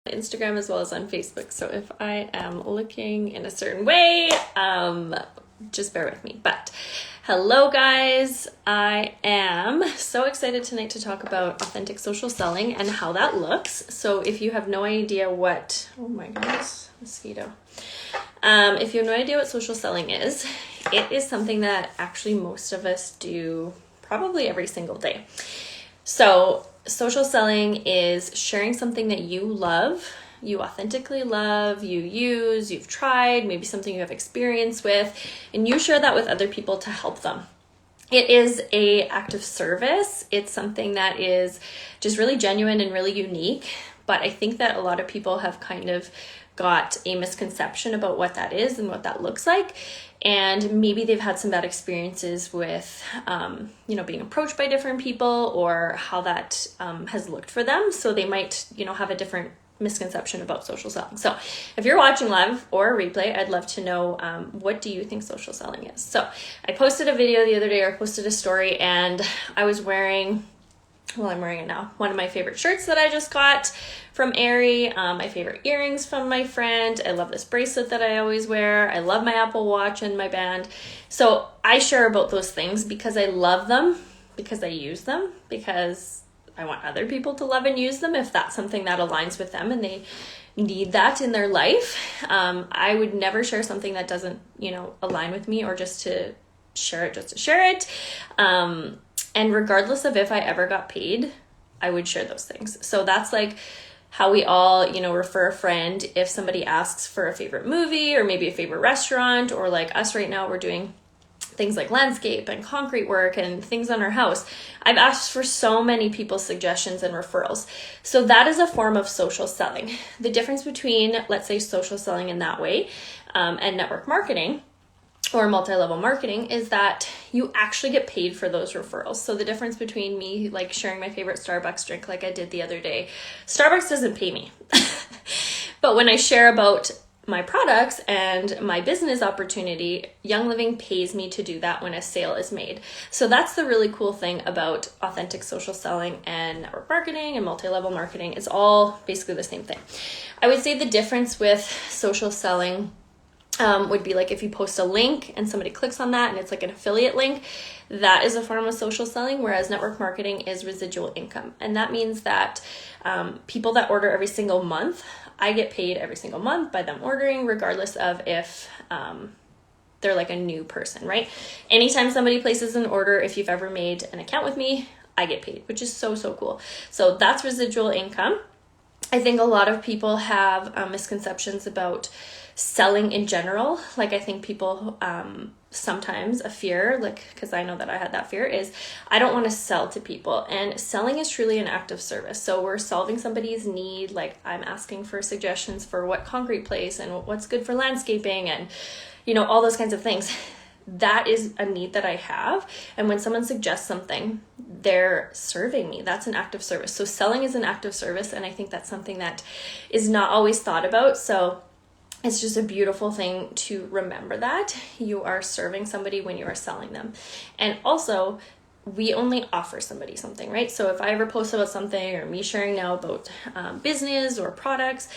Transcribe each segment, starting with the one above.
Instagram as well as on Facebook. So if I am looking in a certain way, just bear with me. But hello guys, I am so excited tonight to talk about authentic social selling and how that looks. So if you have no idea what, oh my goodness, mosquito. If you have no idea what social selling is, it is something that actually most of us do probably every single day. So social selling is sharing something that you love, you authentically love, you use, you've tried, maybe something you have experience with, and you share that with other people to help them. It is an act of service. It's something that is just really genuine and really unique. But I think that a lot of people have kind of got a misconception about what that is and what that looks like. And maybe they've had some bad experiences with, being approached by different people or how that has looked for them. So they might, have a different misconception about social selling. So if you're watching live or a replay, I'd love to know, what do you think social selling is? So I posted a video the other day, or posted a story, and I was wearing, well, I'm wearing it now, one of my favorite shirts that I just got from Aerie, my favorite earrings from my friend. I love this bracelet that I always wear. I love my Apple Watch and my band. So I share about those things because I love them, because I use them, because I want other people to love and use them if that's something that aligns with them and they need that in their life. I would never share something that doesn't, align with me, or just to share it just to share it. And regardless of if I ever got paid, I would share those things. So that's like how we all, refer a friend if somebody asks for a favorite movie or maybe a favorite restaurant, or like us right now, we're doing things like landscape and concrete work and things on our house. I've asked for so many people's suggestions and referrals. So that is a form of social selling. The difference between, let's say, social selling in that way and network marketing or multi-level marketing is that you actually get paid for those referrals. So the difference between me like sharing my favorite Starbucks drink like I did the other day, Starbucks doesn't pay me. But when I share about my products and my business opportunity, Young Living pays me to do that when a sale is made. So that's the really cool thing about authentic social selling and network marketing and multi-level marketing. It's all basically the same thing. I would say the difference with social selling would be like if you post a link and somebody clicks on that and it's like an affiliate link, that is a form of social selling, whereas network marketing is residual income. And that means that people that order every single month, I get paid every single month by them ordering, regardless of if they're like a new person, right? Anytime somebody places an order, if you've ever made an account with me, I get paid, which is so, so cool. So that's residual income. I think a lot of people have misconceptions about selling in general. Like I think people sometimes a fear, like, because I know that I had that fear, is I don't want to sell to people. And selling is truly an act of service. So we're solving somebody's need. Like I'm asking for suggestions for what concrete place and what's good for landscaping and all those kinds of things. That is a need that I have. And when someone suggests something, they're serving me. That's an act of service. So selling is an act of service. And I think that's something that is not always thought about. So it's just a beautiful thing to remember that you are serving somebody when you are selling them. And also, we only offer somebody something, right? So if I ever post about something, or me sharing now about business or products,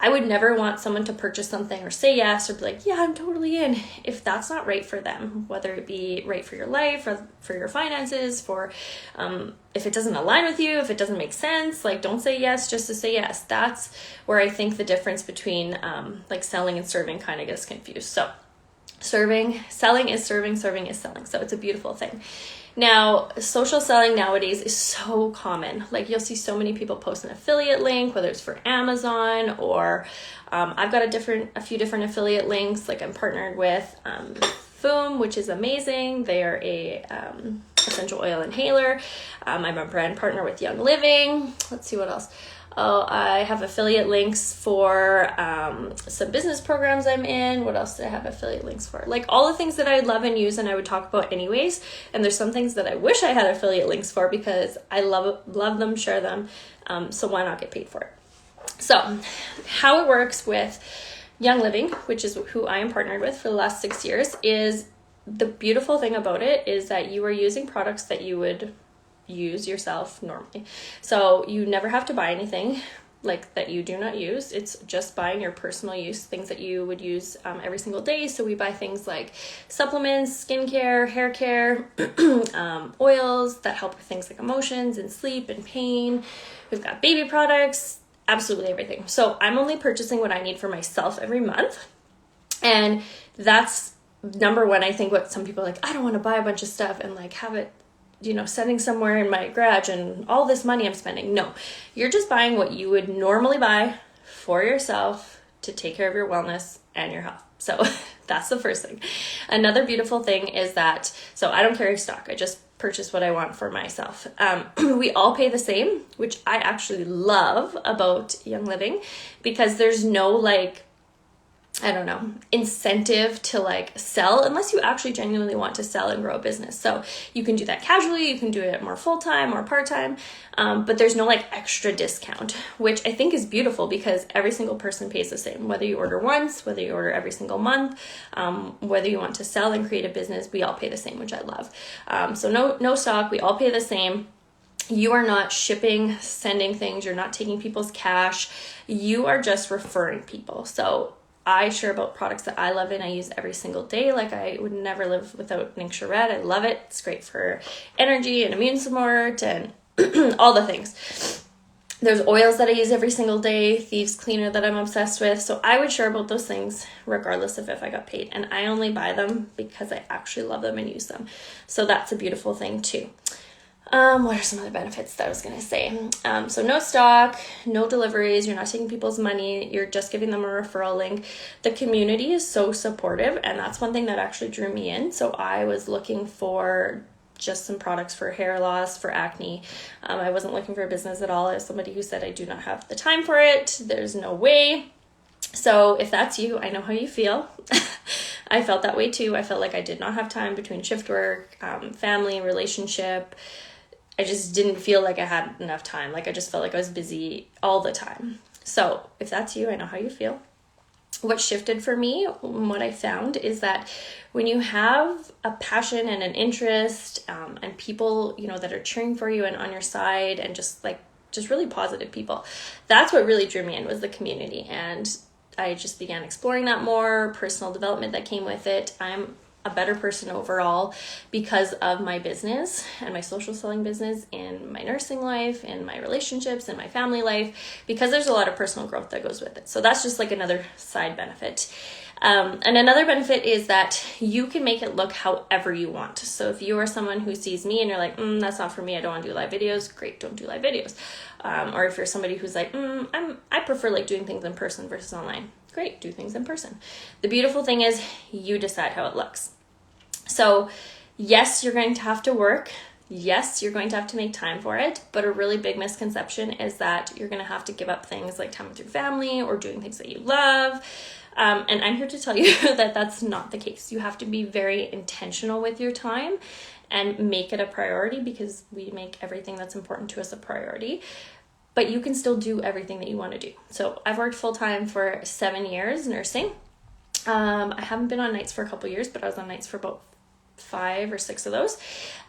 I would never want someone to purchase something or say yes or be like, yeah, I'm totally in, if that's not right for them, whether it be right for your life or for your finances, for if it doesn't align with you, if it doesn't make sense, like don't say yes just to say yes. That's where I think the difference between like selling and serving kind of gets confused. So selling is serving is selling. So it's a beautiful thing. Now, social selling nowadays is so common. Like you'll see so many people post an affiliate link, whether it's for Amazon or I've got a few different affiliate links. Like I'm partnered with Foom, which is amazing. They are a essential oil inhaler. I'm a brand partner with Young Living. Let's see what else. Oh, I have affiliate links for some business programs I'm in. What else do I have affiliate links for? Like all the things that I love and use and I would talk about anyways. And there's some things that I wish I had affiliate links for because I love them, share them. So why not get paid for it? So how it works with Young Living, which is who I am partnered with for the last 6 years, is the beautiful thing about it is that you are using products that you would use yourself normally. So you never have to buy anything. like that you do not use. It's just buying your personal use, things that you would use every single day. So we buy things like supplements, skincare, hair care, oils that help with things like emotions and sleep and pain. We've got baby products, absolutely everything. So I'm only purchasing what I need for myself every month. And that's number one. I think what some people are like, I don't want to buy a bunch of stuff and like have it, sitting somewhere in my garage and all this money I'm spending. No, you're just buying what you would normally buy for yourself to take care of your wellness and your health. So that's the first thing. Another beautiful thing is that, so I don't carry stock. I just purchase what I want for myself. We all pay the same, which I actually love about Young Living, because there's no incentive to like sell unless you actually genuinely want to sell and grow a business. So you can do that casually, you can do it more full-time or part-time, but there's no like extra discount, which I think is beautiful because every single person pays the same, whether you order once, whether you order every single month, whether you want to sell and create a business, we all pay the same, which I love. So no stock, we all pay the same. You are not shipping, sending things, you're not taking people's cash, you are just referring people. So I share about products that I love and I use every single day. Like I would never live without Ningxia Red. I love it. It's great for energy and immune support and all the things. There's oils that I use every single day, Thieves Cleaner that I'm obsessed with. So I would share about those things regardless of if I got paid. And I only buy them because I actually love them and use them. So that's a beautiful thing too. What are some other benefits that I was going to say? So no stock, no deliveries, you're not taking people's money, you're just giving them a referral link. The community is so supportive, and that's one thing that actually drew me in. So I was looking for just some products for hair loss, for acne. I wasn't looking for a business at all. As somebody who said I do not have the time for it, there's no way. So if that's you, I know how you feel. I felt that way too. I felt like I did not have time between shift work, family, relationship. I just didn't feel like I had enough time. Like I just felt like I was busy all the time. So if that's you, I know how you feel. What shifted for me, what I found is that when you have a passion and an interest, and people, that are cheering for you and on your side, and just really positive people, that's what really drew me in, was the community. And I just began exploring that more, personal development that came with it. I'm a better person overall because of my business and my social selling business, in my nursing life, in my relationships, in my family life, because there's a lot of personal growth that goes with it. So that's just like another side benefit. And another benefit is that you can make it look however you want. So if you are someone who sees me and you're like, that's not for me, I don't want to do live videos, great, don't do live videos. Or if you're somebody who's like, I prefer like doing things in person versus online, great, do things in person. The beautiful thing is you decide how it looks. So yes, you're going to have to work. Yes, you're going to have to make time for it, but a really big misconception is that you're going to have to give up things like time with your family or doing things that you love. And I'm here to tell you that that's not the case. You have to be very intentional with your time and make it a priority, because we make everything that's important to us a priority. But you can still do everything that you want to do. So I've worked full-time for 7 years nursing. I haven't been on nights for a couple years, but I was on nights for about 5 or 6 of those.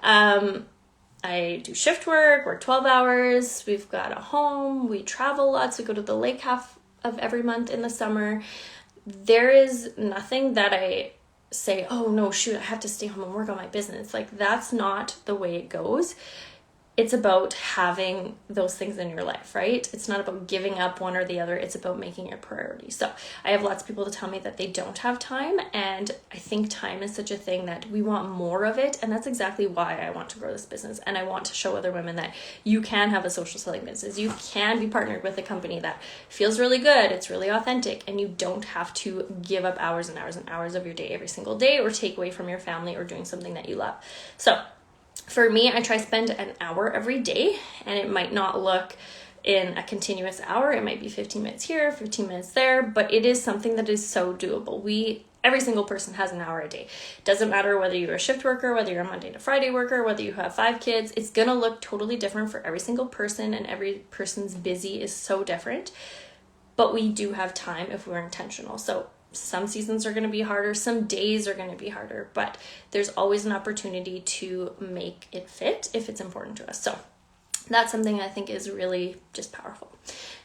I do shift work 12 hours. We've got a home. We travel lots. We go to the lake half of every month in the summer. There is nothing that I say, oh no, shoot, I have to stay home and work on my business. Like, that's not the way it goes. It's about having those things in your life, right? It's not about giving up one or the other. It's about making it a priority. So I have lots of people to tell me that they don't have time. And I think time is such a thing that we want more of it. And that's exactly why I want to grow this business. And I want to show other women that you can have a social selling business. You can be partnered with a company that feels really good. It's really authentic. And you don't have to give up hours and hours and hours of your day every single day, or take away from your family, or doing something that you love. So for me, I try to spend an hour every day, and it might not look in a continuous hour. It might be 15 minutes here, 15 minutes there, but it is something that is so doable. Every single person has an hour a day. Doesn't matter whether you're a shift worker, whether you're a Monday to Friday worker, whether you have 5 kids, it's gonna look totally different for every single person, and every person's busy is so different, but we do have time if we're intentional. So some seasons are going to be harder, some days are going to be harder, but there's always an opportunity to make it fit if it's important to us. So that's something I think is really just powerful.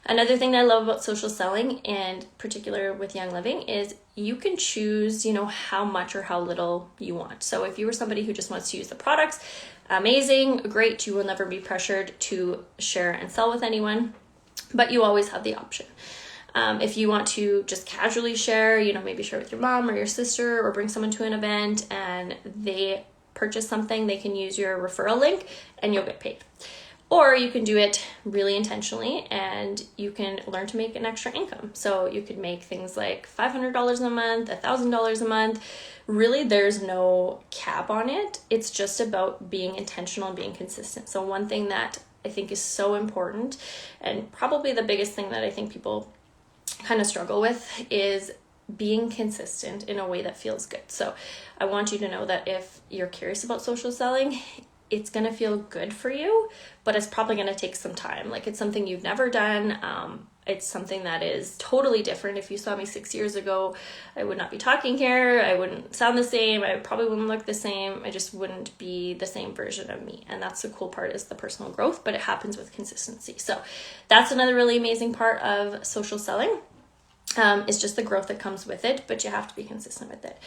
Another thing that I love about social selling, and particular with Young Living, is you can choose, how much or how little you want. So if you were somebody who just wants to use the products, amazing, great, you will never be pressured to share and sell with anyone, but you always have the option. If you want to just casually share, maybe share with your mom or your sister, or bring someone to an event and they purchase something, they can use your referral link and you'll get paid. Or you can do it really intentionally and you can learn to make an extra income. So you could make things like $500 a month, $1,000 a month. Really, there's no cap on it. It's just about being intentional and being consistent. So one thing that I think is so important, and probably the biggest thing that I think people kind of struggle with, is being consistent in a way that feels good. So I want you to know that if you're curious about social selling, it's going to feel good for you, but it's probably going to take some time. Like, it's something you've never done. It's something that is totally different. If you saw me 6 years ago, I would not be talking here. I wouldn't sound the same. I probably wouldn't look the same. I just wouldn't be the same version of me. And that's the cool part, is the personal growth, but it happens with consistency. So that's another really amazing part of social selling. It's just the growth that comes with it, but you have to be consistent with it.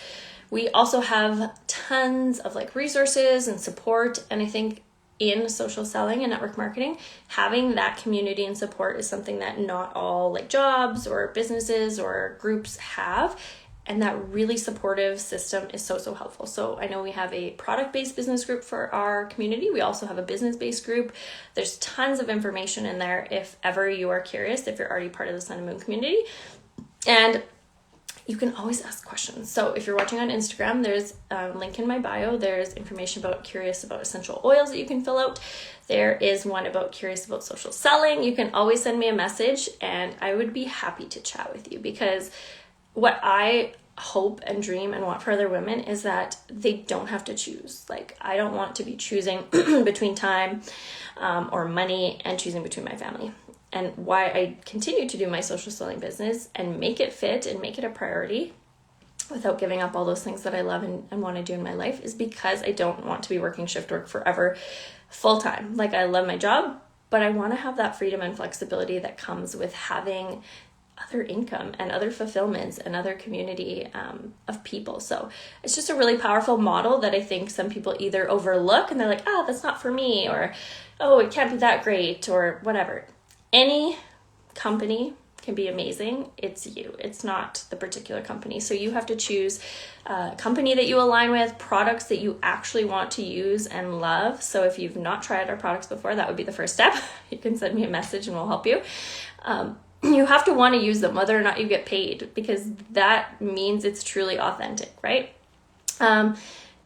We also have tons of resources and support. And I think in social selling and network marketing, having that community and support is something that not all jobs or businesses or groups have. And that really supportive system is so, so helpful. So I know we have a product-based business group for our community. We also have a business-based group. There's tons of information in there if ever you are curious, if you're already part of the Sun and Moon community. And you can always ask questions. So if you're watching on Instagram, there's a link in my bio. There's information about curious about essential oils that you can fill out. There is one about curious about social selling. You can always send me a message and I would be happy to chat with you, because what I hope and dream and want for other women is that they don't have to choose. I don't want to be choosing between time or money and choosing between my family. And why I continue to do my social selling business and make it fit and make it a priority without giving up all those things that I love and want to do in my life is because I don't want to be working shift work forever full time. I love my job, but I want to have that freedom and flexibility that comes with having other income and other fulfillments and other community of people. So it's just a really powerful model that I think some people either overlook and they're like, oh, that's not for me, or, oh, it can't be that great, or whatever. Any company can be amazing. It's you. It's not the particular company. So you have to choose a company that you align with, products that you actually want to use and love. So if you've not tried our products before, that would be the first step. You can send me a message and we'll help you. You have to want to use them, whether or not you get paid, because that means it's truly authentic, right? And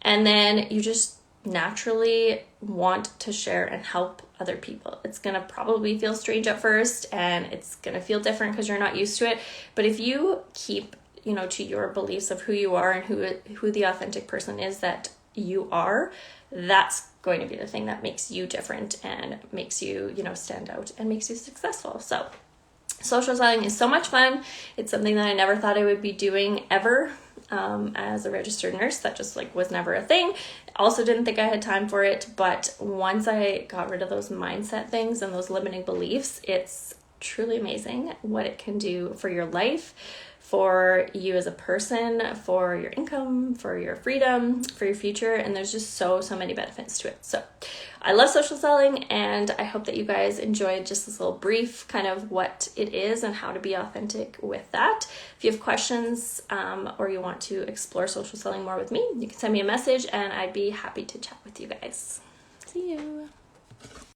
then you just naturally want to share and help other people. It's going to probably feel strange at first and it's going to feel different because you're not used to it. But if you keep, to your beliefs of who you are and who the authentic person is that you are, that's going to be the thing that makes you different and makes you, stand out and makes you successful. So social selling is so much fun. It's something that I never thought I would be doing ever. As a registered nurse, that just was never a thing. Also didn't think I had time for it, but once I got rid of those mindset things and those limiting beliefs, it's truly amazing what it can do for your life, for you as a person, for your income, for your freedom, for your future, and there's just so many benefits to it. So I love social selling, and I hope that you guys enjoyed just this little brief kind of what it is and how to be authentic with that. If you have questions or you want to explore social selling more with me, you can send me a message and I'd be happy to chat with you guys. See you.